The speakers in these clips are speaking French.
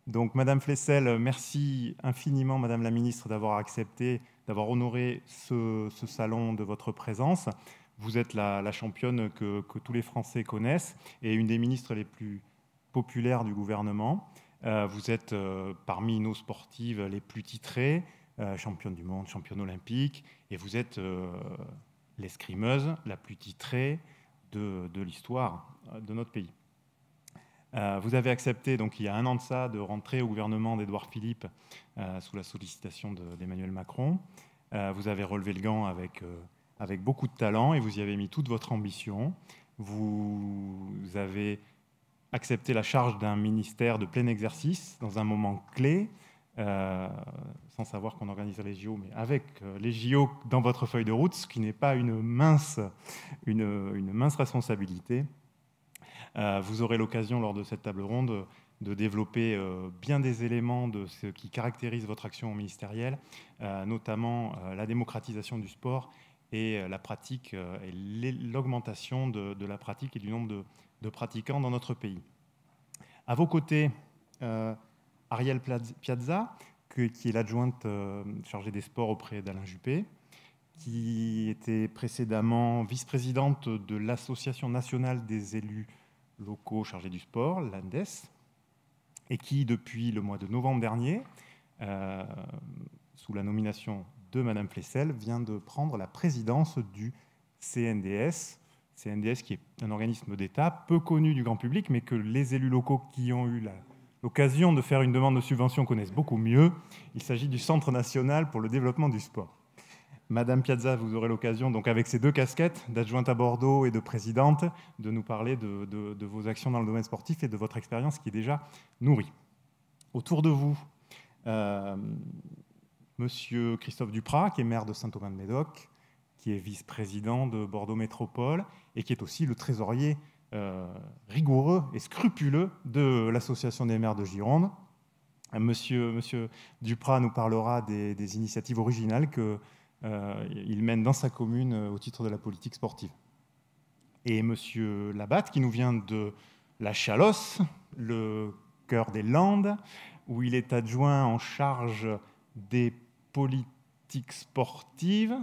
Donc, Madame Flessel, merci infiniment, Madame la Ministre, d'avoir accepté, d'avoir honoré ce salon de votre présence. Vous êtes la championne que tous les Français connaissent et une des ministres les plus populaires du gouvernement. Vous êtes parmi nos sportives les plus titrées, championne du monde, championne olympique, et vous êtes l'escrimeuse la plus titrée de l'histoire de notre pays. Vous avez accepté, donc il y a un an de ça, de rentrer au gouvernement d'Édouard Philippe sous la sollicitation d'Emmanuel Macron. Vous avez relevé le gant avec beaucoup de talent et vous y avez mis toute votre ambition. Vous avez accepté la charge d'un ministère de plein exercice dans un moment clé, sans savoir qu'on organise les JO, mais avec les JO dans votre feuille de route, ce qui n'est pas une mince responsabilité. Vous aurez l'occasion lors de cette table ronde de développer bien des éléments de ce qui caractérise votre action ministérielle, notamment la démocratisation du sport et la pratique et l'augmentation de la pratique et du nombre de pratiquants dans notre pays. À vos côtés, Ariel Piazza, qui est l'adjointe chargée des sports auprès d'Alain Juppé, qui était précédemment vice-présidente de l'Association nationale des élus locaux chargés du sport, l'ANDES, et qui, depuis le mois de novembre dernier, sous la nomination de Madame Flessel, vient de prendre la présidence du CNDS. CNDS qui est un organisme d'État peu connu du grand public, mais que les élus locaux qui ont eu l'occasion de faire une demande de subvention connaissent beaucoup mieux. Il s'agit du Centre national pour le développement du sport. Madame Piazza, vous aurez l'occasion, donc avec ces deux casquettes, d'adjointe à Bordeaux et de présidente, de nous parler de vos actions dans le domaine sportif et de votre expérience qui est déjà nourrie. Autour de vous, Monsieur Christophe Duprat, qui est maire de Saint-Thomas-de-Médoc, qui est vice-président de Bordeaux Métropole et qui est aussi le trésorier rigoureux et scrupuleux de l'Association des maires de Gironde. Monsieur Duprat nous parlera des initiatives originales qu'il mène dans sa commune au titre de la politique sportive. Et monsieur Labatte, qui nous vient de la Chalosse, le cœur des Landes, où il est adjoint en charge des politiques sportives.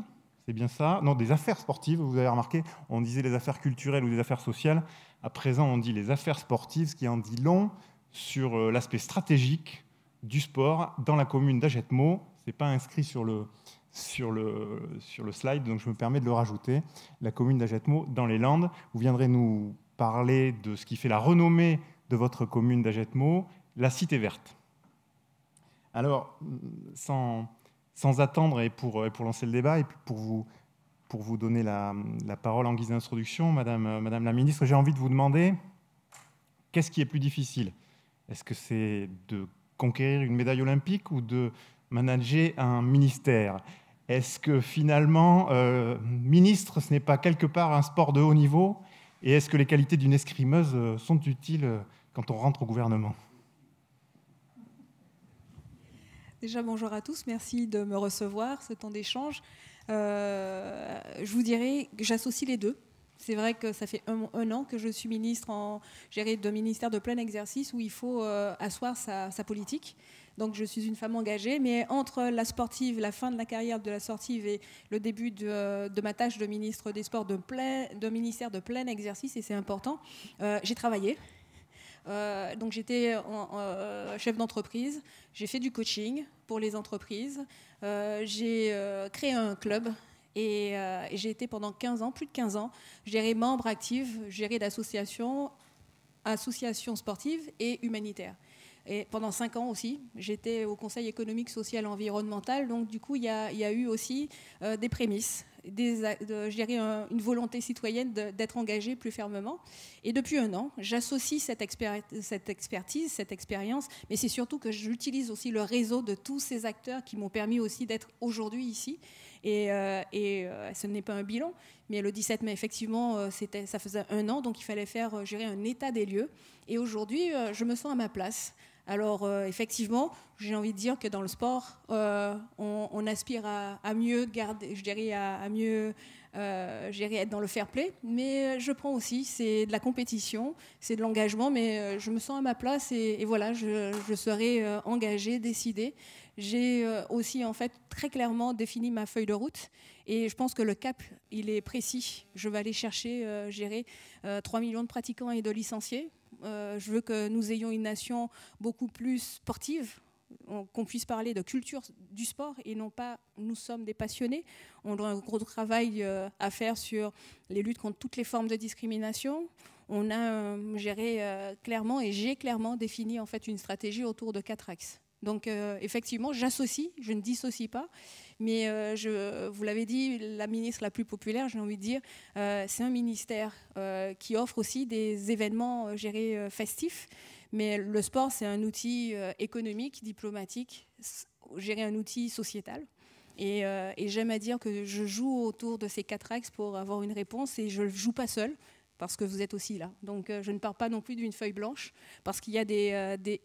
C'est bien ça? Non, des affaires sportives, vous avez remarqué, on disait les affaires culturelles ou les affaires sociales. À présent, on dit les affaires sportives, ce qui en dit long sur l'aspect stratégique du sport dans la commune d'Agetmau. Ce n'est pas inscrit sur le slide, donc je me permets de le rajouter. La commune d'Agetmau dans les Landes. Vous viendrez nous parler de ce qui fait la renommée de votre commune d'Agetmau, la Cité verte. Alors, sans attendre et pour lancer le débat et pour vous donner la parole en guise d'introduction, Madame la Ministre, j'ai envie de vous demander qu'est-ce qui est plus difficile? Est-ce que c'est de conquérir une médaille olympique ou de manager un ministère? Est-ce que finalement, ministre, ce n'est pas quelque part un sport de haut niveau? Et est-ce que les qualités d'une escrimeuse sont utiles quand on rentre au gouvernement? Déjà, bonjour à tous. Merci de me recevoir, ce temps d'échange. Je vous dirais que j'associe les deux. C'est vrai que ça fait un an que je suis ministre gérée de ministère de plein exercice où il faut asseoir sa politique. Donc je suis une femme engagée, mais entre la sportive, la fin de la carrière de la sportive et le début de ma tâche de ministre des Sports de ministère de plein exercice, et c'est important, j'ai travaillé. Donc j'étais chef d'entreprise, j'ai fait du coaching pour les entreprises, j'ai créé un club et j'ai été pendant 15 ans, plus de 15 ans, gérée membre active, gérée d'associations sportives et humanitaires. Et pendant 5 ans aussi, j'étais au Conseil économique, social et environnemental. Donc, du coup, il y a eu aussi des prémices, je dirais une volonté citoyenne d'être engagée plus fermement. Et depuis un an, j'associe cette expertise, cette expérience, mais c'est surtout que j'utilise aussi le réseau de tous ces acteurs qui m'ont permis aussi d'être aujourd'hui ici. Et ce n'est pas un bilan, mais le 17 mai, effectivement, ça faisait un an, donc il fallait gérer un état des lieux. Et aujourd'hui, je me sens à ma place, Alors effectivement, j'ai envie de dire que dans le sport, on aspire à mieux garder, je dirais à mieux être dans le fair play, mais je prends aussi, c'est de la compétition, c'est de l'engagement, mais je me sens à ma place et voilà, je serai engagée, décidée. J'ai aussi en fait très clairement défini ma feuille de route et je pense que le cap, il est précis. Je vais aller chercher, gérer 3 millions de pratiquants et de licenciés. Je veux que nous ayons une nation beaucoup plus sportive, qu'on puisse parler de culture du sport et non pas nous sommes des passionnés. On a un gros travail à faire sur les luttes contre toutes les formes de discrimination. On a géré clairement et j'ai clairement défini en fait une stratégie autour de 4 axes. Donc effectivement, j'associe, je ne dissocie pas, mais vous l'avez dit, la ministre la plus populaire, j'ai envie de dire, c'est un ministère qui offre aussi des événements gérés festifs, mais le sport, c'est un outil économique, diplomatique, gérer un outil sociétal. Et j'aime à dire que je joue autour de ces 4 axes pour avoir une réponse et je ne joue pas seule, parce que vous êtes aussi là. Donc je ne pars pas non plus d'une feuille blanche, parce qu'il y a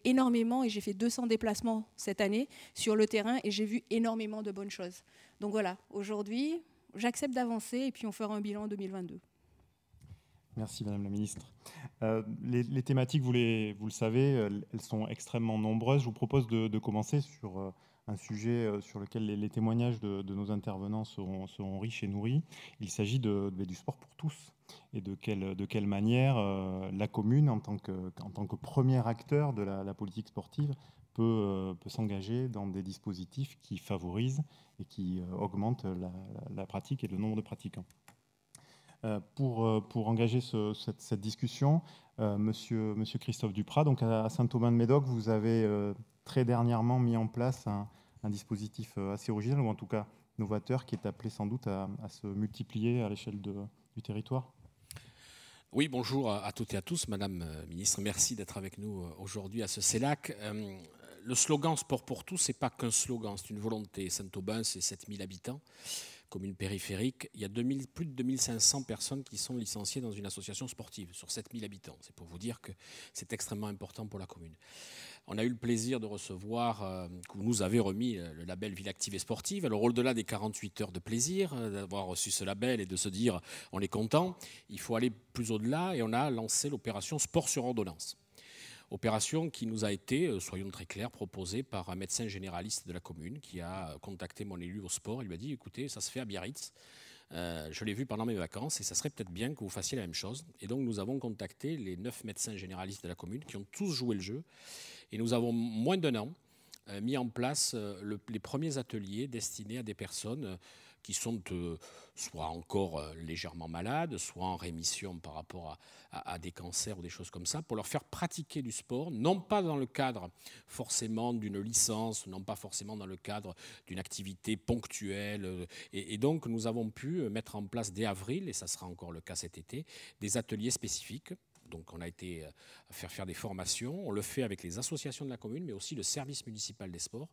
énormément, et j'ai fait 200 déplacements cette année sur le terrain, et j'ai vu énormément de bonnes choses. Donc voilà, aujourd'hui, j'accepte d'avancer, et puis on fera un bilan en 2022. Merci Madame la Ministre. Les thématiques, vous le savez, elles sont extrêmement nombreuses. Je vous propose de commencer sur un sujet sur lequel les témoignages de nos intervenants seront riches et nourris. Il s'agit du sport pour tous et de quelle manière la commune, en tant que premier acteur de la politique sportive, peut s'engager dans des dispositifs qui favorisent et qui augmentent la pratique et le nombre de pratiquants. Pour engager cette discussion, Monsieur Christophe Duprat, donc à Saint-Aubin-de-Médoc, vous avez très dernièrement mis en place un dispositif assez original, ou en tout cas novateur, qui est appelé sans doute à se multiplier à l'échelle du territoire. Oui, bonjour à toutes et à tous. Madame la Ministre, merci d'être avec nous aujourd'hui à ce CELAC. Le slogan « Sport pour tous », ce n'est pas qu'un slogan, c'est une volonté. Saint-Aubin, c'est 7000 habitants. Commune périphérique, il y a plus de 2500 personnes qui sont licenciées dans une association sportive sur 7000 habitants. C'est pour vous dire que c'est extrêmement important pour la commune. On a eu le plaisir de recevoir, que vous nous avez remis le label Ville active et sportive. Alors au-delà des 48 heures de plaisir, d'avoir reçu ce label et de se dire on est content, il faut aller plus au-delà et on a lancé l'opération Sport sur ordonnance. Opération qui nous a été, soyons très clairs, proposée par un médecin généraliste de la commune qui a contacté mon élu au sport. Il m'a dit, écoutez, ça se fait à Biarritz. Je l'ai vu pendant mes vacances et ça serait peut-être bien que vous fassiez la même chose. Et donc nous avons contacté les 9 médecins généralistes de la commune qui ont tous joué le jeu. Et nous avons, moins d'un an, mis en place les premiers ateliers destinés à des personnes qui sont soit encore légèrement malades, soit en rémission par rapport à des cancers ou des choses comme ça, pour leur faire pratiquer du sport, non pas dans le cadre forcément d'une licence, non pas forcément dans le cadre d'une activité ponctuelle. Et donc, nous avons pu mettre en place dès avril, et ça sera encore le cas cet été, des ateliers spécifiques. Donc on a été à faire des formations, on le fait avec les associations de la commune, mais aussi le service municipal des sports.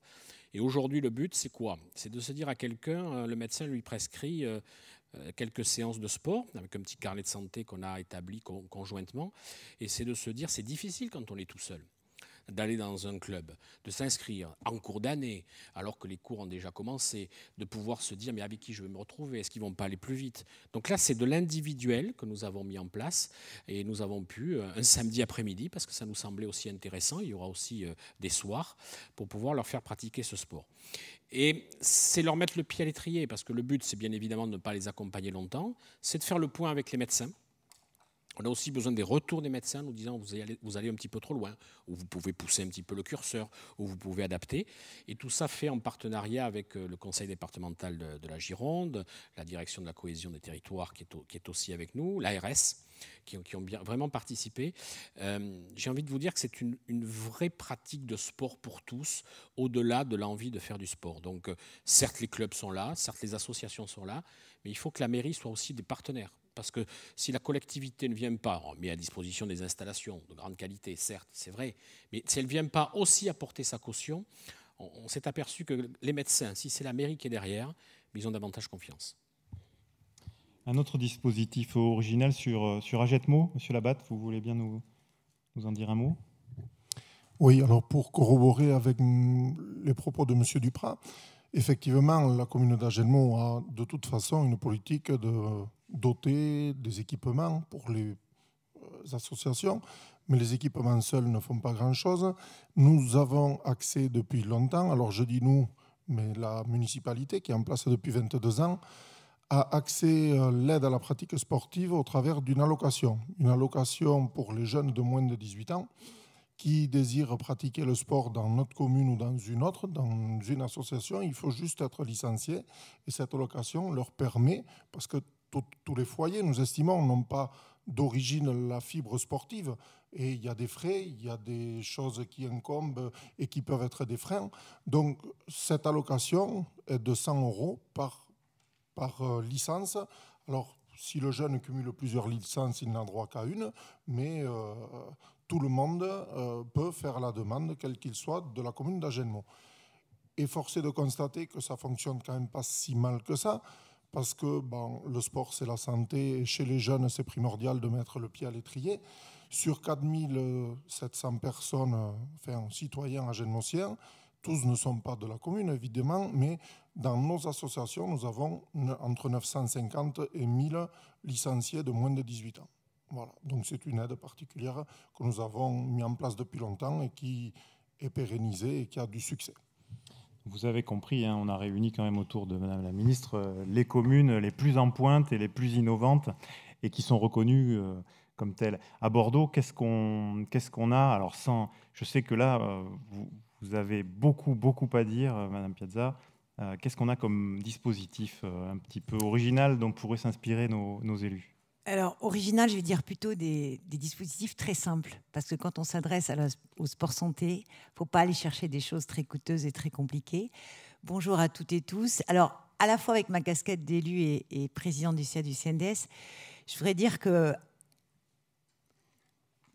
Et aujourd'hui, le but, c'est quoi? C'est de se dire à quelqu'un, le médecin lui prescrit quelques séances de sport, avec un petit carnet de santé qu'on a établi conjointement, et c'est de se dire, c'est difficile quand on est tout seul d'aller dans un club, de s'inscrire en cours d'année, alors que les cours ont déjà commencé, de pouvoir se dire mais avec qui je vais me retrouver, est-ce qu'ils ne vont pas aller plus vite? Donc là, c'est de l'individuel que nous avons mis en place et nous avons pu, un samedi après-midi, parce que ça nous semblait aussi intéressant, il y aura aussi des soirs, pour pouvoir leur faire pratiquer ce sport. Et c'est leur mettre le pied à l'étrier, parce que le but, c'est bien évidemment de ne pas les accompagner longtemps, c'est de faire le point avec les médecins. On a aussi besoin des retours des médecins nous disant vous allez un petit peu trop loin, ou vous pouvez pousser un petit peu le curseur, ou vous pouvez adapter. Et tout ça fait en partenariat avec le conseil départemental de la Gironde, la direction de la cohésion des territoires qui est aussi avec nous, l'ARS, qui ont vraiment participé. J'ai envie de vous dire que c'est une vraie pratique de sport pour tous, au-delà de l'envie de faire du sport. Donc certes les clubs sont là, certes les associations sont là, mais il faut que la mairie soit aussi des partenaires. Parce que si la collectivité ne vient pas, on met à disposition des installations de grande qualité, certes, c'est vrai, mais si elle ne vient pas aussi apporter sa caution, on s'est aperçu que les médecins, si c'est la mairie qui est derrière, ils ont davantage confiance. Un autre dispositif original sur Agetmo, Monsieur Labatte, vous voulez bien nous en dire un mot? Oui, alors pour corroborer avec les propos de M. Duprat, effectivement, la commune d'Agenmont a de toute façon une politique de doter des équipements pour les associations, mais les équipements seuls ne font pas grand-chose. Nous avons accès depuis longtemps, alors je dis nous, mais la municipalité qui est en place depuis 22 ans, a accès à l'aide à la pratique sportive au travers d'une allocation. Une allocation pour les jeunes de moins de 18 ans qui désirent pratiquer le sport dans notre commune ou dans une autre, dans une association. Il faut juste être licencié et cette allocation leur permet, parce que tous les foyers, nous estimons, n'ont pas d'origine la fibre sportive. Et il y a des frais, il y a des choses qui incombent et qui peuvent être des freins. Donc cette allocation est de 100 € par licence. Alors, si le jeune cumule plusieurs licences, il n'a droit qu'à une, mais tout le monde peut faire la demande, quel qu'il soit, de la commune d'Agenmont. Et force est de constater que ça ne fonctionne quand même pas si mal que ça, parce que le sport, c'est la santé, et chez les jeunes, c'est primordial de mettre le pied à l'étrier. Sur 4700 personnes, citoyens agenmotiens, tous ne sont pas de la commune, évidemment, mais dans nos associations, nous avons entre 950 et 1000 licenciés de moins de 18 ans. Voilà. Donc c'est une aide particulière que nous avons mis en place depuis longtemps et qui est pérennisée et qui a du succès. Vous avez compris, hein, on a réuni quand même autour de Madame la Ministre les communes les plus en pointe et les plus innovantes et qui sont reconnues comme telles. À Bordeaux, qu'est-ce qu'on a? Alors je sais que là, vous avez beaucoup à dire, Madame Piazza. Qu'est-ce qu'on a comme dispositif un petit peu original dont pourraient s'inspirer nos élus? Alors, original, je vais dire plutôt des dispositifs très simples. Parce que quand on s'adresse au sport santé, il ne faut pas aller chercher des choses très coûteuses et très compliquées. Bonjour à toutes et tous. Alors, à la fois avec ma casquette d'élu et président du CA du CNDS, je voudrais dire que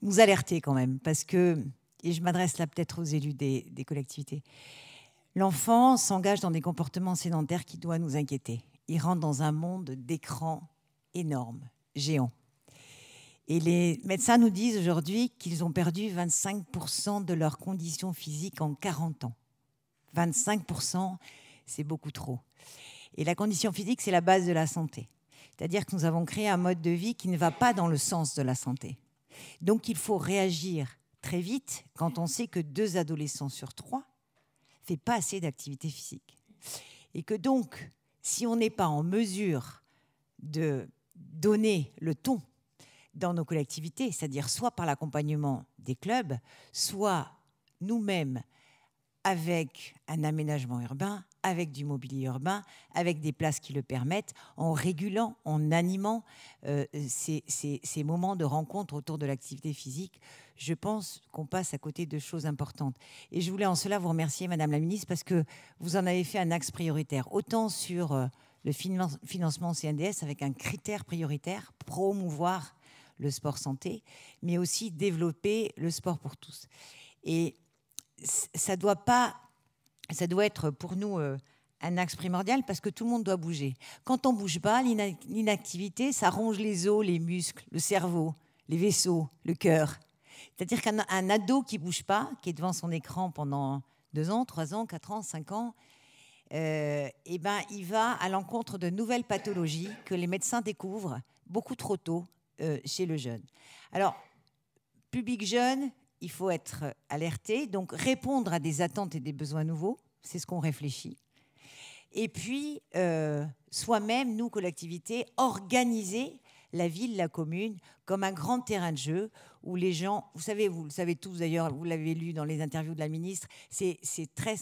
nous alerter quand même. Parce que, et je m'adresse là peut-être aux élus des collectivités, l'enfant s'engage dans des comportements sédentaires qui doivent nous inquiéter. Il rentre dans un monde d'écrans énormes, géants. Et les médecins nous disent aujourd'hui qu'ils ont perdu 25% de leur condition physique en 40 ans. 25%, c'est beaucoup trop. Et la condition physique, c'est la base de la santé. C'est-à-dire que nous avons créé un mode de vie qui ne va pas dans le sens de la santé. Donc il faut réagir très vite quand on sait que 2 adolescents sur 3 ne font pas assez d'activité physique. Et que donc, si on n'est pas en mesure de donner le ton dans nos collectivités, c'est-à-dire soit par l'accompagnement des clubs, soit nous-mêmes avec un aménagement urbain, avec du mobilier urbain, avec des places qui le permettent, en régulant, en animant ces moments de rencontre autour de l'activité physique, je pense qu'on passe à côté de choses importantes. Et je voulais en cela vous remercier, Madame la Ministre, parce que vous en avez fait un axe prioritaire, autant sur le financement CNDS avec un critère prioritaire, promouvoir le sport santé, mais aussi développer le sport pour tous. Et ça doit être pour nous un axe primordial parce que tout le monde doit bouger. Quand on ne bouge pas, l'inactivité, ça ronge les os, les muscles, le cerveau, les vaisseaux, le cœur. C'est-à-dire qu'un ado qui ne bouge pas, qui est devant son écran pendant 2 ans, 3 ans, 4 ans, 5 ans, il va à l'encontre de nouvelles pathologies que les médecins découvrent beaucoup trop tôt chez le jeune. Alors, public jeune, il faut être alerté, donc répondre à des attentes et des besoins nouveaux, c'est ce qu'on réfléchit. Et puis, soi-même, nous, collectivités, organiser la ville, la commune, comme un grand terrain de jeu où les gens, vous le savez tous d'ailleurs, vous l'avez lu dans les interviews de la ministre, c'est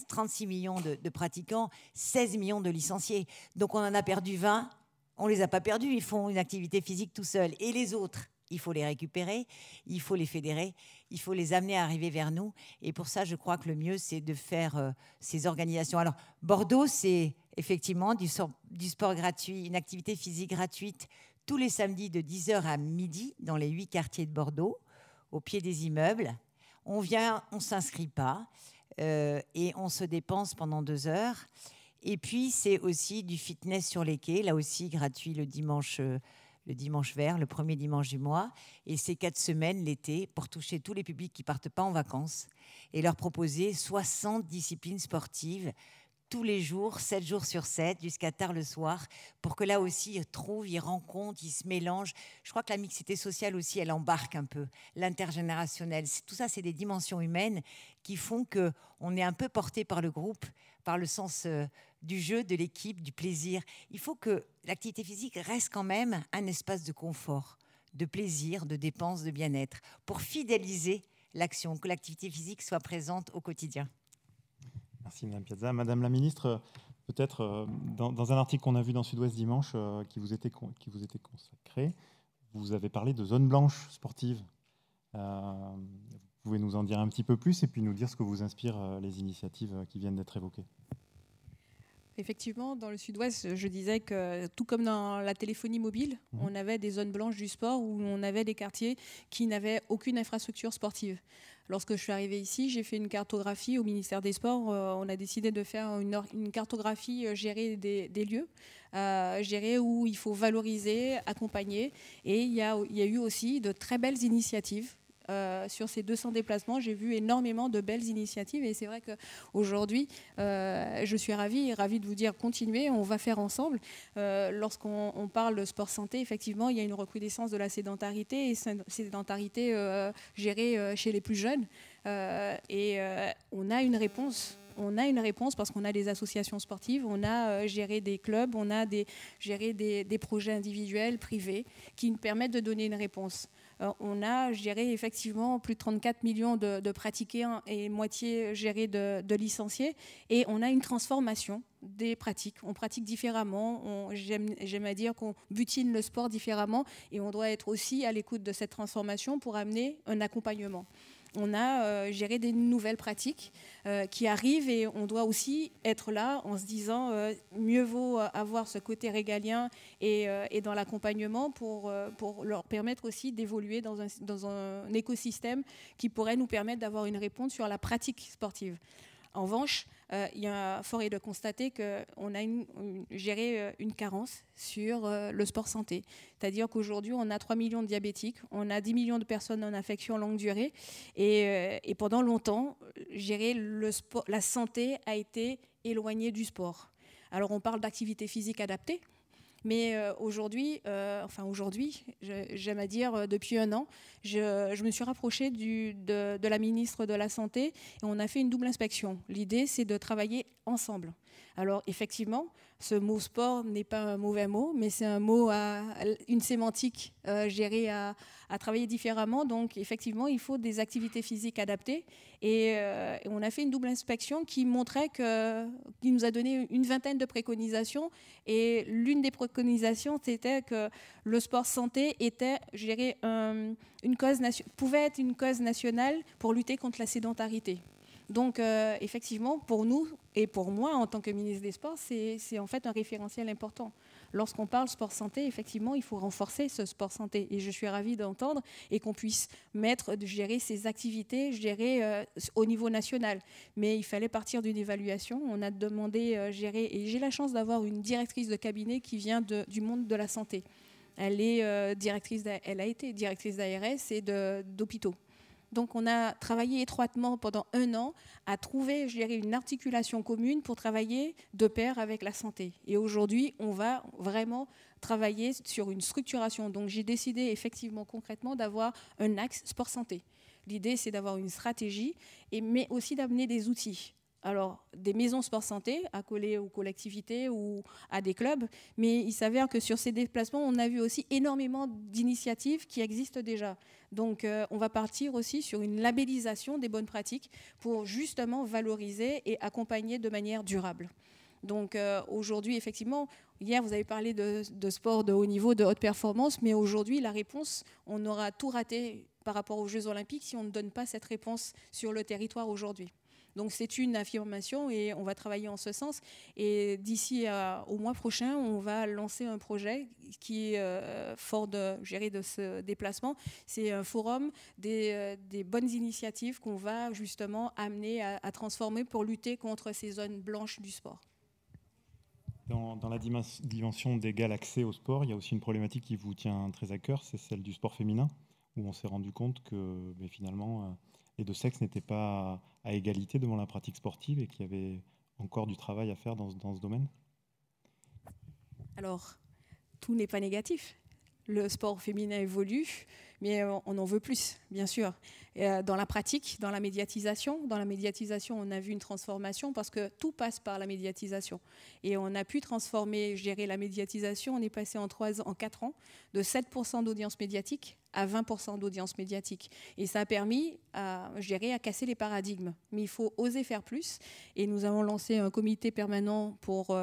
36 millions de pratiquants, 16 millions de licenciés. Donc on en a perdu 20, on ne les a pas perdus, ils font une activité physique tout seuls. Et les autres, il faut les récupérer, il faut les fédérer, il faut les amener à arriver vers nous. Et pour ça, je crois que le mieux, c'est de faire ces organisations. Alors, Bordeaux, c'est effectivement du sport gratuit, une activité physique gratuite tous les samedis de 10h à midi dans les 8 quartiers de Bordeaux, au pied des immeubles. On vient, on ne s'inscrit pas et on se dépense pendant 2 heures. Et puis, c'est aussi du fitness sur les quais, là aussi gratuit le dimanche le dimanche vert, le premier dimanche du mois, et c'est 4 semaines l'été pour toucher tous les publics qui ne partent pas en vacances et leur proposer 60 disciplines sportives tous les jours, 7 jours sur 7, jusqu'à tard le soir, pour que là aussi, ils trouvent, ils rencontrent, ils se mélangent. Je crois que la mixité sociale aussi, elle embarque un peu, l'intergénérationnel. Tout ça, c'est des dimensions humaines qui font qu'on est un peu porté par le groupe, par le sens du jeu, de l'équipe, du plaisir. Il faut que l'activité physique reste quand même un espace de confort, de plaisir, de dépenses, de bien-être, pour fidéliser l'action, que l'activité physique soit présente au quotidien. Merci Madame Piazza. Madame la Ministre, peut-être dans un article qu'on a vu dans Sud-Ouest dimanche qui vous était consacré, vous avez parlé de zone blanche sportive. Vous pouvez nous en dire un petit peu plus et puis nous dire ce que vous inspirent les initiatives qui viennent d'être évoquées. Effectivement, dans le Sud-Ouest, je disais que tout comme dans la téléphonie mobile, on avait des zones blanches du sport où on avait des quartiers qui n'avaient aucune infrastructure sportive. Lorsque je suis arrivée ici, j'ai fait une cartographie au ministère des Sports. On a décidé de faire une cartographie gérée des lieux, gérée où il faut valoriser, accompagner. Et il y a eu aussi de très belles initiatives. Sur ces 200 déplacements, j'ai vu énormément de belles initiatives et c'est vrai qu'aujourd'hui, je suis ravie de vous dire continuez, on va faire ensemble. Lorsqu'on parle de sport santé, effectivement, il y a une recrudescence de la sédentarité et sédentarité gérée chez les plus jeunes. On a une réponse. On a une réponse parce qu'on a des associations sportives, on a géré des clubs, on a géré des projets individuels, privés, qui nous permettent de donner une réponse. On a géré effectivement plus de 34 millions de pratiquants et moitié géré de licenciés. Et on a une transformation des pratiques. On pratique différemment. J'aime à dire qu'on butine le sport différemment. Et on doit être aussi à l'écoute de cette transformation pour amener un accompagnement. On a géré des nouvelles pratiques qui arrivent et on doit aussi être là en se disant mieux vaut avoir ce côté régalien et dans l'accompagnement pour leur permettre aussi d'évoluer dans un écosystème qui pourrait nous permettre d'avoir une réponse sur la pratique sportive. En revanche, il y a fort est de constater qu'on a géré une carence sur le sport santé. C'est-à-dire qu'aujourd'hui, on a 3 millions de diabétiques, on a 10 millions de personnes en affection longue durée. Et pendant longtemps, gérer la santé a été éloignée du sport. Alors, on parle d'activité physique adaptée. Mais aujourd'hui, j'aime à dire depuis un an, je me suis rapprochée de la ministre de la Santé et on a fait une double inspection. L'idée, c'est de travailler ensemble. Alors effectivement, ce mot sport n'est pas un mauvais mot, mais c'est un mot une sémantique gérée à travailler différemment. Donc effectivement, il faut des activités physiques adaptées. Et on a fait une double inspection qui montrait qui nous a donné une vingtaine de préconisations. Et l'une des préconisations, c'était que le sport santé était géré pouvait être une cause nationale pour lutter contre la sédentarité. Donc, effectivement, pour nous et pour moi, en tant que ministre des Sports, c'est en fait un référentiel important. Lorsqu'on parle sport santé, effectivement, il faut renforcer ce sport santé. Et je suis ravie d'entendre et qu'on puisse gérer ces activités, au niveau national. Mais il fallait partir d'une évaluation. On a demandé gérer, et j'ai la chance d'avoir une directrice de cabinet qui vient du monde de la santé. Elle a été directrice d'ARS et d'hôpitaux. Donc, on a travaillé étroitement pendant un an à trouver, une articulation commune pour travailler de pair avec la santé. Et aujourd'hui, on va vraiment travailler sur une structuration. Donc, j'ai décidé effectivement, concrètement, d'avoir un axe sport-santé. L'idée, c'est d'avoir une stratégie, mais aussi d'amener des outils. Alors, des maisons sport-santé accolées aux collectivités ou à des clubs, mais il s'avère que sur ces déplacements, on a vu aussi énormément d'initiatives qui existent déjà. Donc, on va partir aussi sur une labellisation des bonnes pratiques pour justement valoriser et accompagner de manière durable. Donc, aujourd'hui, effectivement, hier, vous avez parlé de sport de haut niveau, de haute performance, mais aujourd'hui, la réponse, on aura tout raté par rapport aux Jeux Olympiques si on ne donne pas cette réponse sur le territoire aujourd'hui. Donc c'est une affirmation et on va travailler en ce sens. Et d'ici au mois prochain, on va lancer un projet qui est fort de ce déplacement. C'est un forum des bonnes initiatives qu'on va justement amener à transformer pour lutter contre ces zones blanches du sport. Dans la dimension d'égal accès au sport, il y a aussi une problématique qui vous tient très à cœur, c'est celle du sport féminin, où on s'est rendu compte que finalement, les deux sexes n'étaient pas à égalité devant la pratique sportive et qu'il y avait encore du travail à faire dans ce domaine. Alors, tout n'est pas négatif. Le sport féminin évolue, mais on en veut plus, bien sûr. Et dans la pratique, dans la médiatisation, on a vu une transformation parce que tout passe par la médiatisation. Et on a pu transformer, je dirais, la médiatisation. On est passé en 4 ans de 7% d'audience médiatique à 20% d'audience médiatique. Et ça a permis, je dirais, à casser les paradigmes. Mais il faut oser faire plus. Et nous avons lancé un comité permanent pour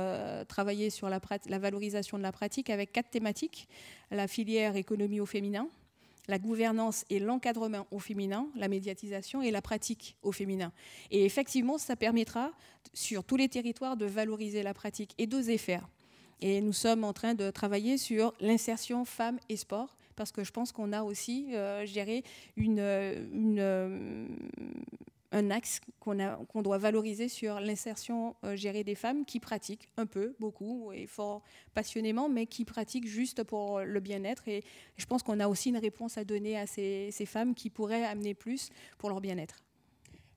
travailler sur la valorisation de la pratique avec 4 thématiques. La filière économie au féminin, la gouvernance et l'encadrement au féminin, la médiatisation et la pratique au féminin. Et effectivement, ça permettra sur tous les territoires de valoriser la pratique et d'oser faire. Et nous sommes en train de travailler sur l'insertion femmes et sport, parce que je pense qu'on a aussi, je dirais, un axe qu'on doit valoriser sur l'insertion des femmes qui pratiquent un peu, beaucoup et fort passionnément, mais qui pratiquent juste pour le bien-être. Et je pense qu'on a aussi une réponse à donner à ces femmes qui pourraient amener plus pour leur bien-être.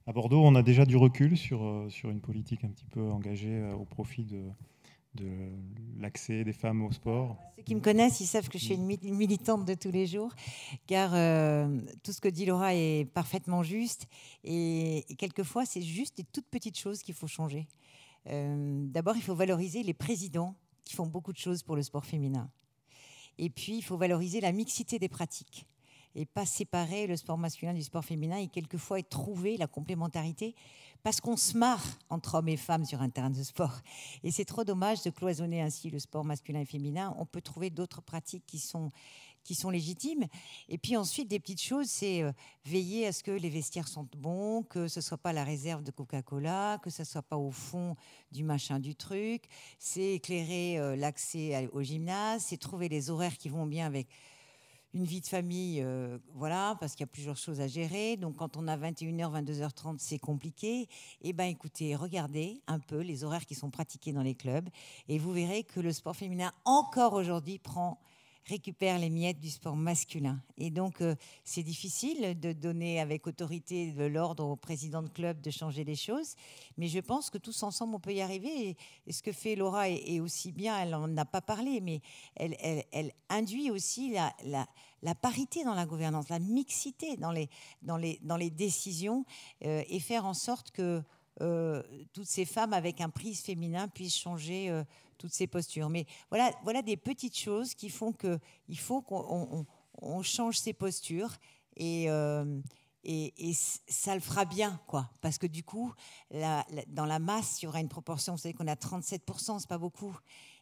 À Bordeaux, on a déjà du recul sur une politique un petit peu engagée au profit de l'accès des femmes au sport. Ceux qui me connaissent, ils savent que je suis une militante de tous les jours, car tout ce que dit Laura est parfaitement juste. Et quelquefois, c'est juste des toutes petites choses qu'il faut changer. D'abord, il faut valoriser les présidents qui font beaucoup de choses pour le sport féminin. Et puis, il faut valoriser la mixité des pratiques et pas séparer le sport masculin du sport féminin et quelquefois et trouver la complémentarité parce qu'on se marre entre hommes et femmes sur un terrain de sport. Et c'est trop dommage de cloisonner ainsi le sport masculin et féminin. On peut trouver d'autres pratiques qui sont légitimes. Et puis ensuite, des petites choses, c'est veiller à ce que les vestiaires sont bons, que ce ne soit pas la réserve de Coca-Cola, que ce ne soit pas au fond du machin du truc. C'est éclairer l'accès au gymnase, c'est trouver les horaires qui vont bien avec une vie de famille, voilà, parce qu'il y a plusieurs choses à gérer. Donc, quand on a 21h, 22h30, c'est compliqué. Eh bien, écoutez, regardez un peu les horaires qui sont pratiqués dans les clubs et vous verrez que le sport féminin, encore aujourd'hui, récupère les miettes du sport masculin. Et donc, c'est difficile de donner avec autorité de l'ordre au président de club de changer les choses. Mais je pense que tous ensemble, on peut y arriver. Et ce que fait Laura est aussi bien, elle n'en a pas parlé, mais elle induit aussi la parité dans la gouvernance, la mixité dans les décisions et faire en sorte que toutes ces femmes avec un prisme féminin puissent changer toutes ces postures. Mais voilà des petites choses qui font qu'il faut qu'on change ces postures et ça le fera bien, quoi. Parce que du coup, dans la masse, il y aura une proportion. Vous savez qu'on a 37%, c'est pas beaucoup.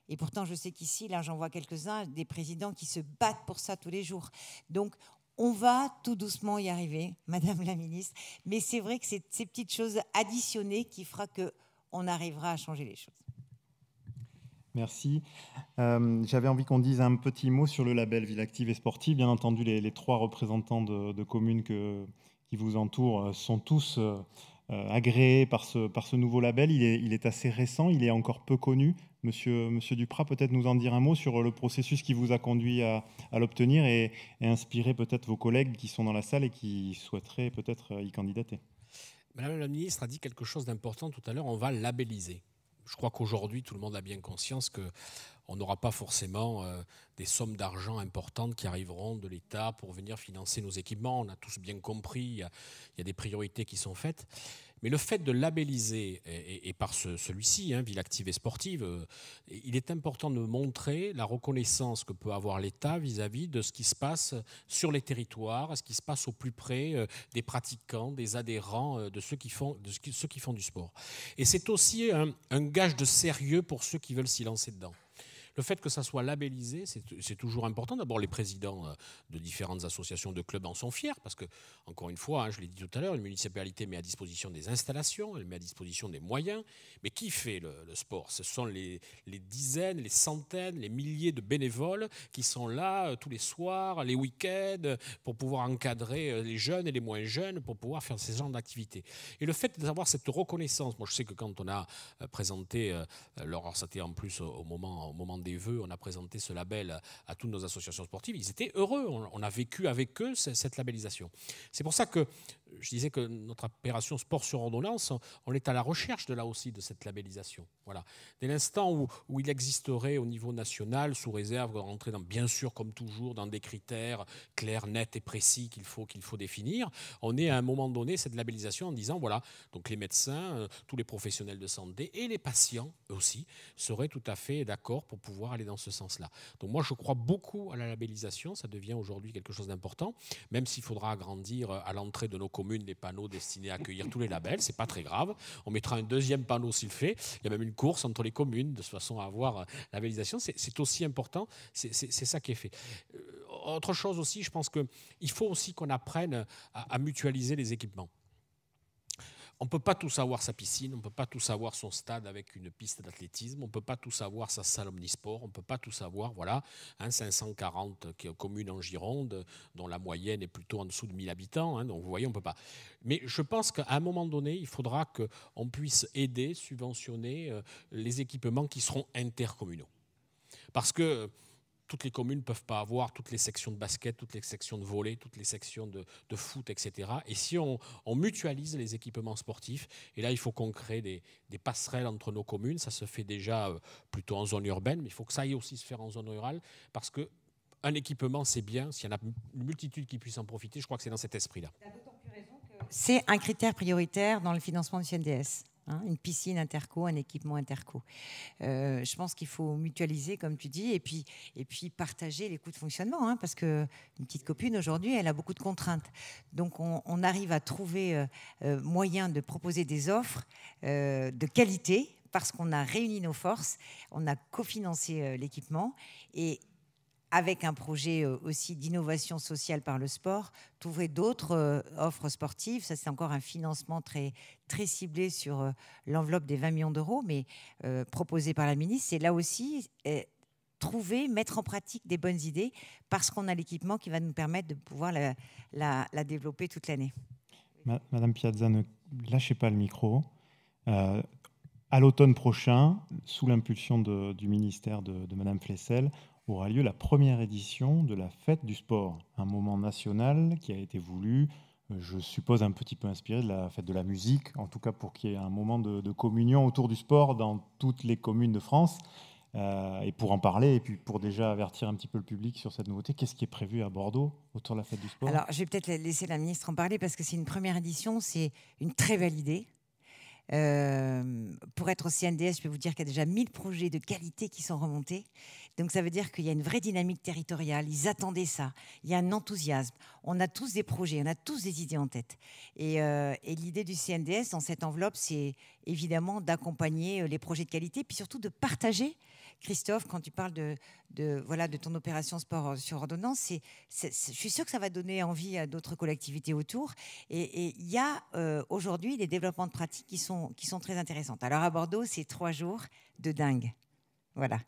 Et pourtant, je sais qu'ici, là, j'en vois quelques-uns, des présidents qui se battent pour ça tous les jours. Donc, on va tout doucement y arriver, Madame la Ministre. Mais c'est vrai que c'est ces petites choses additionnées qui fera qu'on arrivera à changer les choses. Merci. J'avais envie qu'on dise un petit mot sur le label Ville Active et Sportive. Bien entendu, les 3 représentants de communes qui vous entourent sont tous agréés par ce nouveau label. Il est assez récent, il est encore peu connu. Monsieur Duprat, peut-être nous en dire un mot sur le processus qui vous a conduit à l'obtenir et inspirer peut-être vos collègues qui sont dans la salle et qui souhaiteraient peut-être y candidater. Madame la ministre a dit quelque chose d'important tout à l'heure, on va labelliser. Je crois qu'aujourd'hui, tout le monde a bien conscience qu'on n'aura pas forcément des sommes d'argent importantes qui arriveront de l'État pour venir financer nos équipements. On a tous bien compris, il y a des priorités qui sont faites. Mais le fait de labelliser, et par celui-ci, Ville Active et Sportive, il est important de montrer la reconnaissance que peut avoir l'État vis-à-vis de ce qui se passe sur les territoires, ce qui se passe au plus près des pratiquants, des adhérents, de ceux qui font du sport. Et c'est aussi un gage de sérieux pour ceux qui veulent s'y lancer dedans. Le fait que ça soit labellisé, c'est toujours important. D'abord, les présidents de différentes associations de clubs en sont fiers parce que, encore une fois, hein, je l'ai dit tout à l'heure, une municipalité met à disposition des installations, elle met à disposition des moyens. Mais qui fait le sport? Ce sont les dizaines, les centaines, les milliers de bénévoles qui sont là tous les soirs, les week-ends, pour pouvoir encadrer les jeunes et les moins jeunes, pour pouvoir faire ces genres d'activités. Et le fait d'avoir cette reconnaissance, moi je sais que quand on a présenté, alors c'était en plus au moment des vœux, on a présenté ce label à toutes nos associations sportives, ils étaient heureux, on a vécu avec eux cette labellisation. C'est pour ça que je disais que notre opération Sport sur ordonnance, on est à la recherche de là aussi de cette labellisation. Voilà. Dès l'instant où il existerait au niveau national, sous réserve de rentrer bien sûr comme toujours dans des critères clairs, nets et précis qu'il faut définir, on est à un moment donné cette labellisation en disant voilà, donc les médecins, tous les professionnels de santé et les patients aussi seraient tout à fait d'accord pour pouvoir aller dans ce sens-là. Donc moi je crois beaucoup à la labellisation, ça devient aujourd'hui quelque chose d'important, même s'il faudra agrandir à l'entrée de nos communes des panneaux destinés à accueillir tous les labels, c'est pas très grave. On mettra un deuxième panneau s'il fait. Il y a même une course entre les communes de façon à avoir la labellisation. C'est aussi important. C'est ça qui est fait. Autre chose aussi, je pense qu'il faut aussi qu'on apprenne à mutualiser les équipements. On ne peut pas tout savoir sa piscine, on ne peut pas tout savoir son stade avec une piste d'athlétisme, on ne peut pas tout savoir sa salle omnisport, on ne peut pas tout savoir, voilà, 540 communes en Gironde, dont la moyenne est plutôt en dessous de 1000 habitants, donc vous voyez, on ne peut pas. Mais je pense qu'à un moment donné, il faudra qu'on puisse aider, subventionner les équipements qui seront intercommunaux. Parce que toutes les communes ne peuvent pas avoir toutes les sections de basket, toutes les sections de volley, toutes les sections de foot, etc. Et si on mutualise les équipements sportifs, et là, il faut qu'on crée des passerelles entre nos communes. Ça se fait déjà plutôt en zone urbaine, mais il faut que ça aille aussi se faire en zone rurale, parce qu'un équipement, c'est bien. S'il y en a une multitude qui puisse en profiter, je crois que c'est dans cet esprit-là. C'est un critère prioritaire dans le financement du CNDS. Une piscine interco, un équipement interco. Je pense qu'il faut mutualiser, comme tu dis, et puis partager les coûts de fonctionnement, parce qu'une petite commune, aujourd'hui, elle a beaucoup de contraintes. Donc, on arrive à trouver moyen de proposer des offres de qualité, parce qu'on a réuni nos forces, on a cofinancé l'équipement, et avec un projet aussi d'innovation sociale par le sport, trouver d'autres offres sportives. Ça, c'est encore un financement très, très ciblé sur l'enveloppe des 20 millions d'euros, mais proposé par la ministre. C'est là aussi trouver, mettre en pratique des bonnes idées, parce qu'on a l'équipement qui va nous permettre de pouvoir la développer toute l'année. Madame Piazza, ne lâchez pas le micro. À l'automne prochain, sous l'impulsion du ministère de Madame Flessel, aura lieu la première édition de la Fête du Sport, un moment national qui a été voulu, je suppose un petit peu inspiré de la Fête de la musique, en tout cas pour qu'il y ait un moment de communion autour du sport dans toutes les communes de France. Et pour en parler, et puis pour déjà avertir un petit peu le public sur cette nouveauté, qu'est-ce qui est prévu à Bordeaux autour de la Fête du Sport? Alors, je vais peut-être laisser la ministre en parler, parce que c'est une première édition, c'est une très belle idée. Pour être au CNDS, je peux vous dire qu'il y a déjà 1000 projets de qualité qui sont remontés. Donc ça veut dire qu'il y a une vraie dynamique territoriale. Ils attendaient ça. Il y a un enthousiasme. On a tous des projets, on a tous des idées en tête. Et l'idée du CNDS dans cette enveloppe, c'est évidemment d'accompagner les projets de qualité, puis surtout de partager. Christophe, quand tu parles de ton opération sport sur ordonnance, je suis sûre que ça va donner envie à d'autres collectivités autour. Et il y a aujourd'hui des développements de pratiques qui sont très intéressantes. Alors à Bordeaux, c'est 3 jours de dingue. Voilà.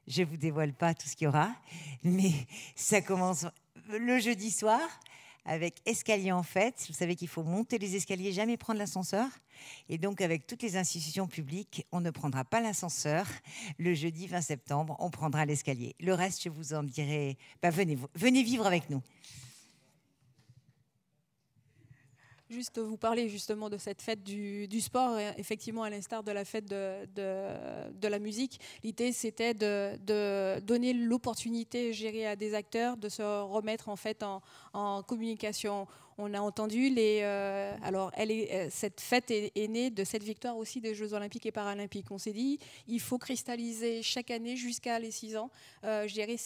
Je ne vous dévoile pas tout ce qu'il y aura, mais ça commence le jeudi soir avec escalier en fête. Vous savez qu'il faut monter les escaliers, jamais prendre l'ascenseur. Et donc, avec toutes les institutions publiques, on ne prendra pas l'ascenseur. Le jeudi 20 septembre, on prendra l'escalier. Le reste, je vous en dirai. Venez vivre avec nous. Juste vous parler justement de cette fête du sport, effectivement à l'instar de la fête de la musique. L'idée c'était de donner l'opportunité, je dirais, à des acteurs de se remettre en fait en communication. On a entendu cette fête est née de cette victoire aussi des Jeux Olympiques et Paralympiques. On s'est dit, il faut cristalliser chaque année jusqu'à les 6 ans, je dirais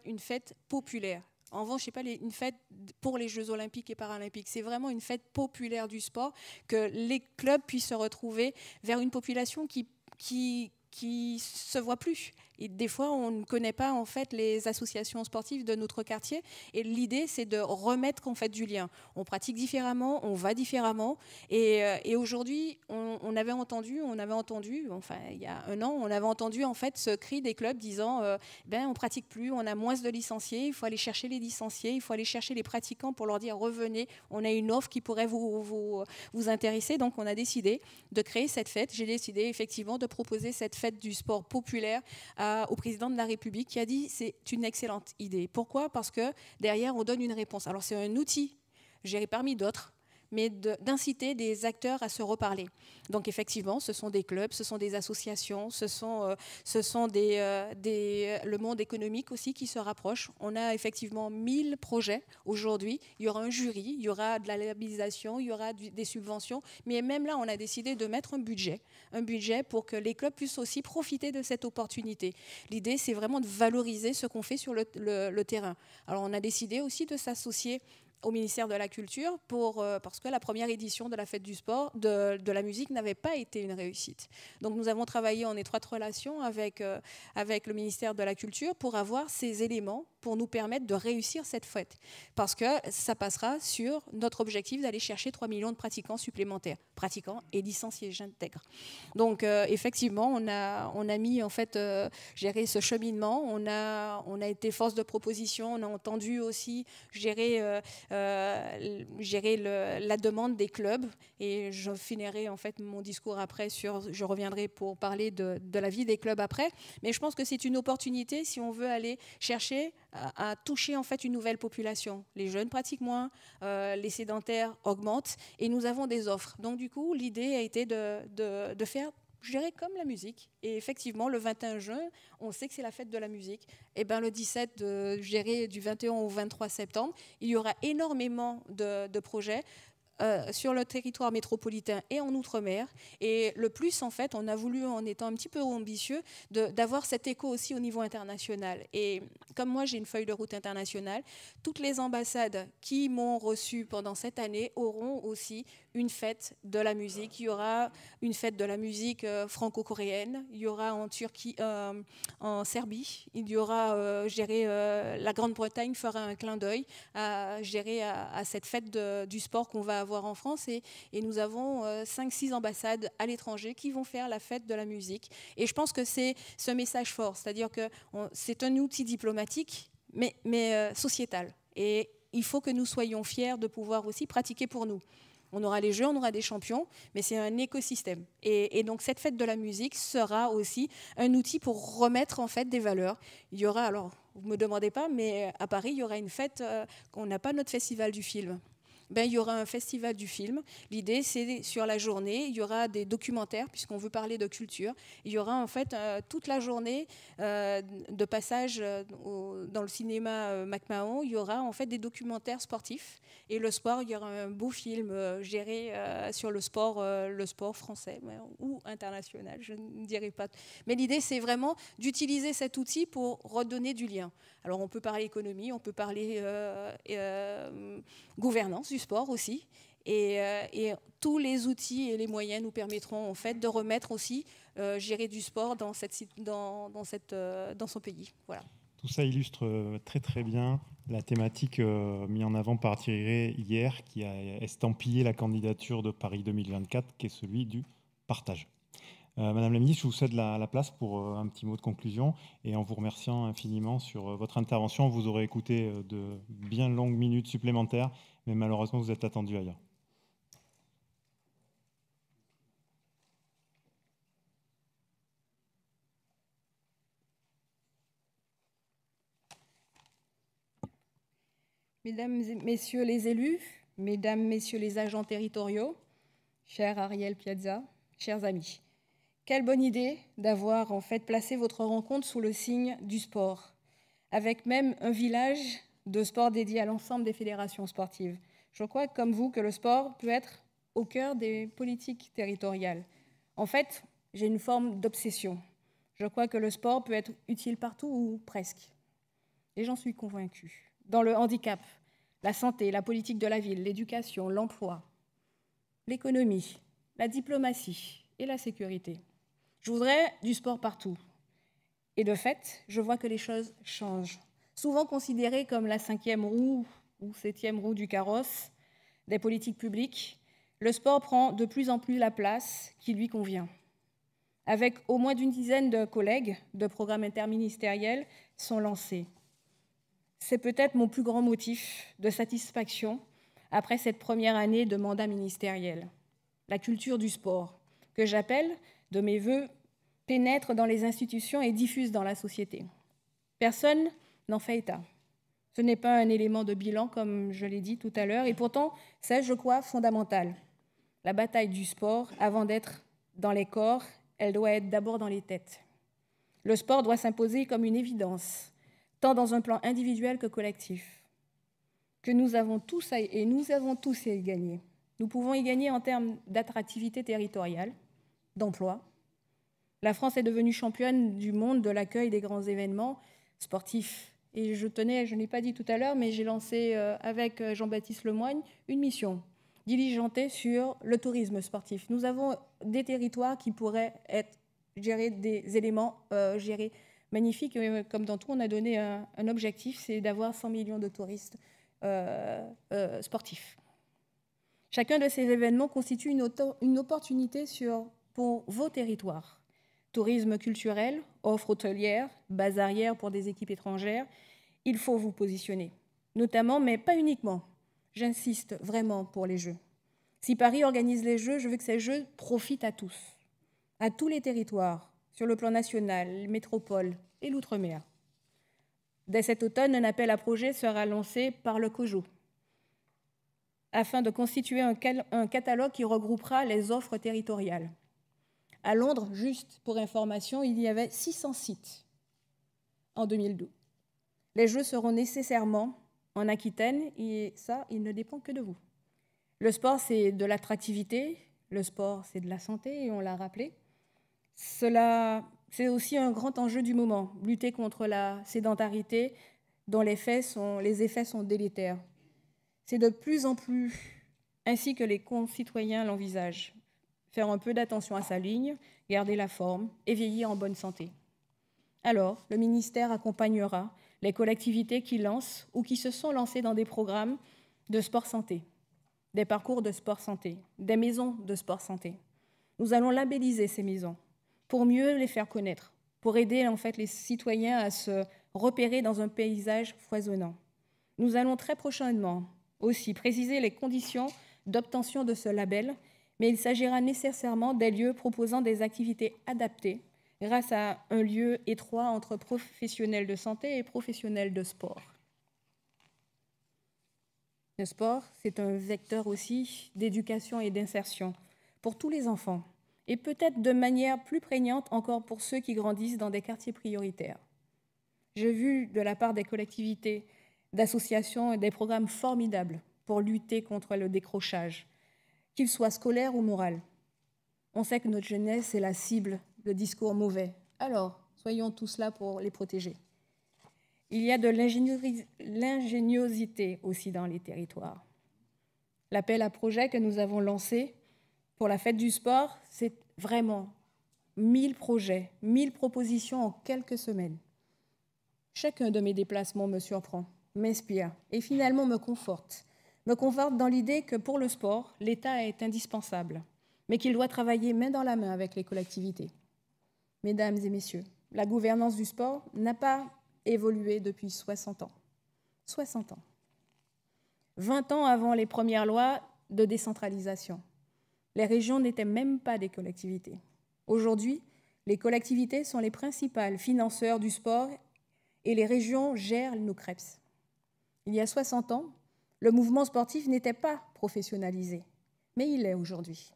une fête populaire. En revanche, c'est pas une fête pour les Jeux Olympiques et Paralympiques. C'est vraiment une fête populaire du sport, que les clubs puissent se retrouver vers une population qui se voit plus. Et des fois, on ne connaît pas en fait les associations sportives de notre quartier. Et l'idée, c'est de remettre en fait du lien. On pratique différemment, on va différemment. Et aujourd'hui, on avait entendu, enfin il y a un an, on avait entendu en fait ce cri des clubs disant, on pratique plus, on a moins de licenciés, il faut aller chercher les licenciés, il faut aller chercher les pratiquants pour leur dire revenez, on a une offre qui pourrait vous intéresser. Donc on a décidé de créer cette fête. J'ai décidé effectivement de proposer cette fête du sport populaire au président de la République qui a dit c'est une excellente idée. Pourquoi ? Parce que derrière on donne une réponse. Alors c'est un outil géré parmi d'autres, mais d'inciter des acteurs à se reparler. Donc effectivement, ce sont des clubs, ce sont des associations, ce sont le monde économique aussi qui se rapproche. On a effectivement 1000 projets aujourd'hui. Il y aura un jury, il y aura de la labellisation, il y aura des subventions. Mais même là, on a décidé de mettre un budget pour que les clubs puissent aussi profiter de cette opportunité. L'idée, c'est vraiment de valoriser ce qu'on fait sur le terrain. Alors on a décidé aussi de s'associer au ministère de la Culture parce que la première édition de la fête du sport, de la musique n'avait pas été une réussite. Donc nous avons travaillé en étroite relation avec le ministère de la Culture pour avoir ces éléments pour nous permettre de réussir cette fête. Parce que ça passera sur notre objectif d'aller chercher 3 millions de pratiquants supplémentaires. Pratiquants et licenciés, j'intègre. Donc effectivement, on a mis en fait gérer ce cheminement. On a été force de proposition. On a entendu aussi gérer la demande des clubs, et je finirai en fait mon discours après je reviendrai pour parler de la vie des clubs après, mais je pense que c'est une opportunité si on veut aller chercher à toucher en fait une nouvelle population. Les jeunes pratiquent moins, les sédentaires augmentent, et nous avons des offres. Donc du coup, l'idée a été de faire, je dirais, comme la musique. Et effectivement, le 21 juin, on sait que c'est la fête de la musique. Et ben, le 17, je dirais, du 21 au 23 septembre, il y aura énormément de projets sur le territoire métropolitain et en Outre-mer. Et le plus, en fait, on a voulu, en étant un petit peu ambitieux, d'avoir cet écho aussi au niveau international. Et comme moi, j'ai une feuille de route internationale, toutes les ambassades qui m'ont reçu pendant cette année auront aussi une fête de la musique. Il y aura une fête de la musique franco-coréenne, il y aura en Turquie, en Serbie, il y aura, la Grande-Bretagne fera un clin d'œil à cette fête du sport qu'on va avoir en France, et nous avons 5-6 ambassades à l'étranger qui vont faire la fête de la musique. Et je pense que c'est ce message fort, c'est-à-dire que c'est un outil diplomatique, mais sociétal. Et il faut que nous soyons fiers de pouvoir aussi pratiquer pour nous. On aura les jeux, on aura des champions, mais c'est un écosystème. Et donc cette fête de la musique sera aussi un outil pour remettre en fait des valeurs. Il y aura, alors vous ne me demandez pas, mais à Paris, il y aura une fête, on n'a pas notre festival du film. Il y aura un festival du film. L'idée, c'est sur la journée, il y aura des documentaires, puisqu'on veut parler de culture. Il y aura en fait toute la journée de passage dans le cinéma McMahon. Il y aura en fait des documentaires sportifs. Et le sport, il y aura un beau film géré sur le sport français ou international, je ne dirais pas. Mais l'idée, c'est vraiment d'utiliser cet outil pour redonner du lien. Alors, on peut parler économie, on peut parler gouvernance du sport aussi. Et tous les outils et les moyens nous permettront en fait de remettre aussi gérer du sport dans son pays. Voilà. Tout ça illustre très très bien la thématique mise en avant par Thierry Rey hier, qui a estampillé la candidature de Paris 2024, qui est celui du partage. Madame la ministre, je vous cède la place pour un petit mot de conclusion, et en vous remerciant infiniment sur votre intervention. Vous aurez écouté de bien longues minutes supplémentaires, mais malheureusement vous êtes attendu ailleurs. Mesdames et messieurs les élus, mesdames, messieurs les agents territoriaux, cher Ariel Piazza, chers amis, quelle bonne idée d'avoir en fait placé votre rencontre sous le signe du sport, avec même un village de sport dédié à l'ensemble des fédérations sportives. Je crois, comme vous, que le sport peut être au cœur des politiques territoriales. En fait, j'ai une forme d'obsession. Je crois que le sport peut être utile partout ou presque. Et j'en suis convaincue. Dans le handicap, la santé, la politique de la ville, l'éducation, l'emploi, l'économie, la diplomatie et la sécurité. Je voudrais du sport partout. Et de fait, je vois que les choses changent. Souvent considéré comme la 5e roue ou 7e roue du carrosse des politiques publiques, le sport prend de plus en plus la place qui lui convient. Avec au moins d'une dizaine de collègues, de programmes interministériels sont lancés. C'est peut-être mon plus grand motif de satisfaction après cette première année de mandat ministériel. La culture du sport, que j'appelle de mes vœux, pénètre dans les institutions et diffuse dans la société. Personne n'en fait état. Ce n'est pas un élément de bilan, comme je l'ai dit tout à l'heure, et pourtant, c'est, je crois, fondamental. La bataille du sport, avant d'être dans les corps, elle doit être d'abord dans les têtes. Le sport doit s'imposer comme une évidence, tant dans un plan individuel que collectif, que nous avons tous à y gagner. Nous pouvons y gagner en termes d'attractivité territoriale, d'emploi. La France est devenue championne du monde de l'accueil des grands événements sportifs. Et je n'ai pas dit tout à l'heure, mais j'ai lancé avec Jean-Baptiste Lemoyne une mission diligentée sur le tourisme sportif. Nous avons des territoires qui pourraient être des éléments gérés magnifiques. Comme dans tout, on a donné un objectif, c'est d'avoir 100 millions de touristes sportifs. Chacun de ces événements constitue une opportunité pour vos territoires. Tourisme culturel, offre hôtelière, base arrière pour des équipes étrangères, il faut vous positionner, notamment, mais pas uniquement. J'insiste vraiment pour les Jeux. Si Paris organise les Jeux, je veux que ces Jeux profitent à tous les territoires, sur le plan national, les métropoles et l'outre-mer. Dès cet automne, un appel à projet sera lancé par le COJO, afin de constituer un catalogue qui regroupera les offres territoriales. À Londres, juste pour information, il y avait 600 sites en 2012. Les Jeux seront nécessairement en Aquitaine et ça, il ne dépend que de vous. Le sport, c'est de l'attractivité, le sport, c'est de la santé, et on l'a rappelé. C'est aussi un grand enjeu du moment, lutter contre la sédentarité dont les effets sont délétères. C'est de plus en plus ainsi que les concitoyens l'envisagent. Faire un peu d'attention à sa ligne, garder la forme et vieillir en bonne santé. Alors, le ministère accompagnera les collectivités qui lancent ou qui se sont lancées dans des programmes de sport santé, des parcours de sport santé, des maisons de sport santé. Nous allons labelliser ces maisons pour mieux les faire connaître, pour aider en fait les citoyens à se repérer dans un paysage foisonnant. Nous allons très prochainement aussi préciser les conditions d'obtention de ce label, mais il s'agira nécessairement des lieux proposant des activités adaptées grâce à un lieu étroit entre professionnels de santé et professionnels de sport. Le sport, c'est un vecteur aussi d'éducation et d'insertion pour tous les enfants, et peut-être de manière plus prégnante encore pour ceux qui grandissent dans des quartiers prioritaires. J'ai vu de la part des collectivités, d'associations et des programmes formidables pour lutter contre le décrochage, qu'il soit scolaire ou moral. On sait que notre jeunesse est la cible de discours mauvais. Alors, soyons tous là pour les protéger. Il y a de l'ingéniosité aussi dans les territoires. L'appel à projet que nous avons lancé pour la fête du sport, c'est vraiment 1000 projets, 1000 propositions en quelques semaines. Chacun de mes déplacements me surprend, m'inspire et finalement me conforte dans l'idée que pour le sport, l'État est indispensable, mais qu'il doit travailler main dans la main avec les collectivités. Mesdames et messieurs, la gouvernance du sport n'a pas évolué depuis 60 ans. 60 ans. 20 ans avant les premières lois de décentralisation. Les régions n'étaient même pas des collectivités. Aujourd'hui, les collectivités sont les principales financeurs du sport et les régions gèrent nos CREPS. Il y a 60 ans, le mouvement sportif n'était pas professionnalisé, mais il l'est aujourd'hui.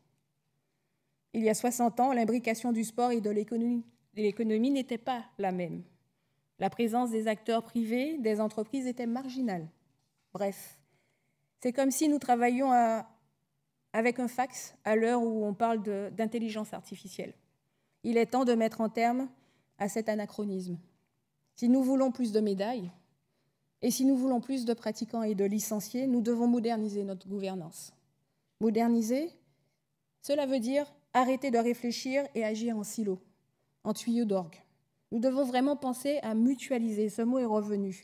Il y a 60 ans, l'imbrication du sport et de l'économie n'était pas la même. La présence des acteurs privés, des entreprises était marginale. Bref, c'est comme si nous travaillions avec un fax à l'heure où on parle d'intelligence artificielle. Il est temps de mettre un terme à cet anachronisme. Si nous voulons plus de médailles, et si nous voulons plus de pratiquants et de licenciés, nous devons moderniser notre gouvernance. Moderniser, cela veut dire arrêter de réfléchir et agir en silo, en tuyaux d'orgue. Nous devons vraiment penser à mutualiser, ce mot est revenu,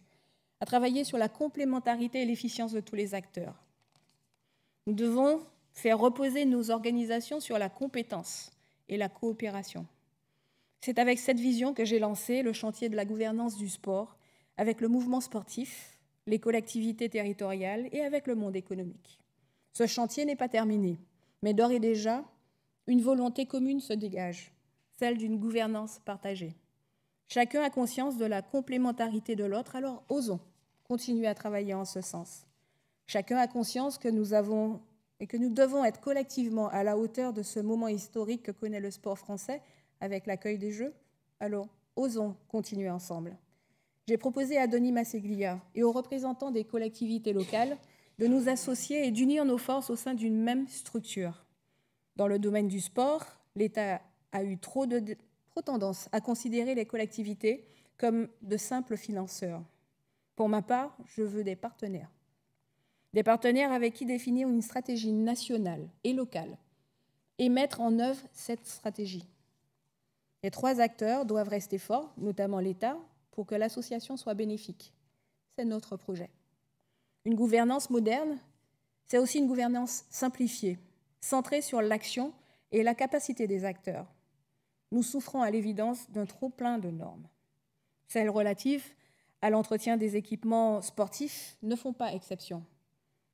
à travailler sur la complémentarité et l'efficience de tous les acteurs. Nous devons faire reposer nos organisations sur la compétence et la coopération. C'est avec cette vision que j'ai lancé le chantier de la gouvernance du sport, avec le mouvement sportif, les collectivités territoriales et avec le monde économique. Ce chantier n'est pas terminé, mais d'ores et déjà, une volonté commune se dégage, celle d'une gouvernance partagée. Chacun a conscience de la complémentarité de l'autre, alors osons continuer à travailler en ce sens. Chacun a conscience que nous devons être collectivement à la hauteur de ce moment historique que connaît le sport français avec l'accueil des Jeux, alors osons continuer ensemble. J'ai proposé à Denis Masseglia et aux représentants des collectivités locales de nous associer et d'unir nos forces au sein d'une même structure. Dans le domaine du sport, l'État a eu trop tendance à considérer les collectivités comme de simples financeurs. Pour ma part, je veux des partenaires. Des partenaires avec qui définir une stratégie nationale et locale et mettre en œuvre cette stratégie. Les 3 acteurs doivent rester forts, notamment l'État, pour que l'association soit bénéfique. C'est notre projet. Une gouvernance moderne, c'est aussi une gouvernance simplifiée, centrée sur l'action et la capacité des acteurs. Nous souffrons à l'évidence d'un trop-plein de normes. Celles relatives à l'entretien des équipements sportifs ne font pas exception.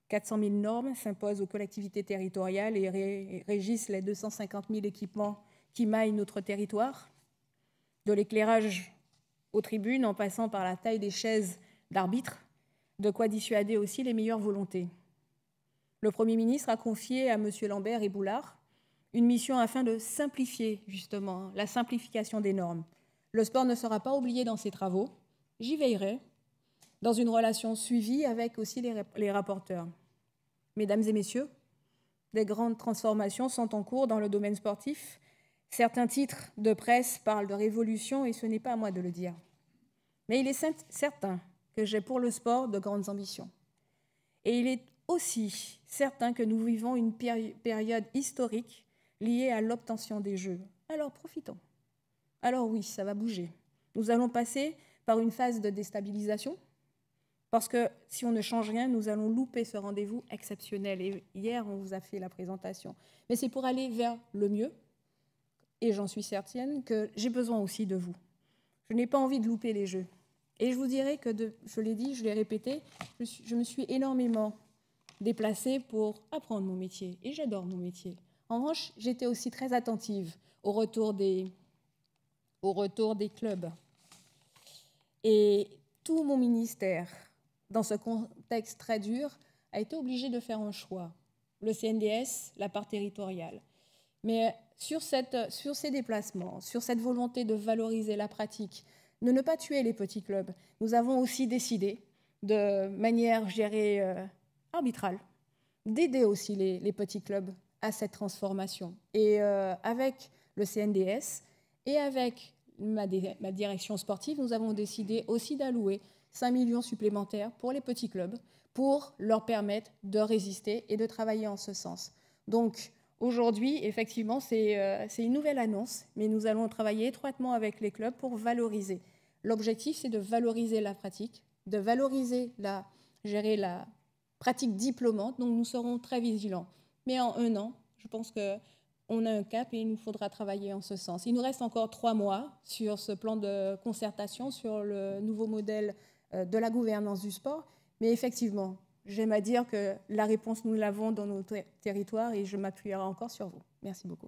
400 000 normes s'imposent aux collectivités territoriales et régissent les 250 000 équipements qui maillent notre territoire, de l'éclairage aux tribunes en passant par la taille des chaises d'arbitres, de quoi dissuader aussi les meilleures volontés. Le Premier ministre a confié à M. Lambert et Boulard une mission afin de simplifier justement la simplification des normes. Le sport ne sera pas oublié dans ces travaux. J'y veillerai dans une relation suivie avec aussi les rapporteurs. Mesdames et messieurs, des grandes transformations sont en cours dans le domaine sportif. Certains titres de presse parlent de révolution et ce n'est pas à moi de le dire. Mais il est certain que j'ai pour le sport de grandes ambitions. Et il est aussi certain que nous vivons une période historique liée à l'obtention des Jeux. Alors profitons. Alors oui, ça va bouger. Nous allons passer par une phase de déstabilisation, parce que si on ne change rien, nous allons louper ce rendez-vous exceptionnel. Et hier, on vous a fait la présentation. Mais c'est pour aller vers le mieux, et j'en suis certaine que j'ai besoin aussi de vous. Je n'ai pas envie de louper les Jeux. Et je vous dirais que, je l'ai dit, je l'ai répété, je me suis énormément déplacée pour apprendre mon métier, et j'adore mon métier. En revanche, j'étais aussi très attentive au retour des clubs. Et tout mon ministère, dans ce contexte très dur, a été obligé de faire un choix. Le CNDS, la part territoriale. Mais sur ces déplacements, sur cette volonté de valoriser la pratique, de ne pas tuer les petits clubs, nous avons aussi décidé, de manière, je dirais, arbitrale, d'aider aussi les petits clubs à cette transformation. Et avec le CNDS et avec ma direction sportive, nous avons décidé aussi d'allouer 5 millions supplémentaires pour les petits clubs, pour leur permettre de résister et de travailler en ce sens. Donc, aujourd'hui, effectivement, c'est une nouvelle annonce, mais nous allons travailler étroitement avec les clubs pour valoriser. L'objectif, c'est de valoriser la pratique, de valoriser la pratique diplômante, donc nous serons très vigilants. Mais en 1 an, je pense qu'on a un cap et il nous faudra travailler en ce sens. Il nous reste encore 3 mois sur ce plan de concertation, sur le nouveau modèle de la gouvernance du sport. Mais effectivement, j'aime à dire que la réponse, nous l'avons dans nos territoires et je m'appuierai encore sur vous. Merci beaucoup.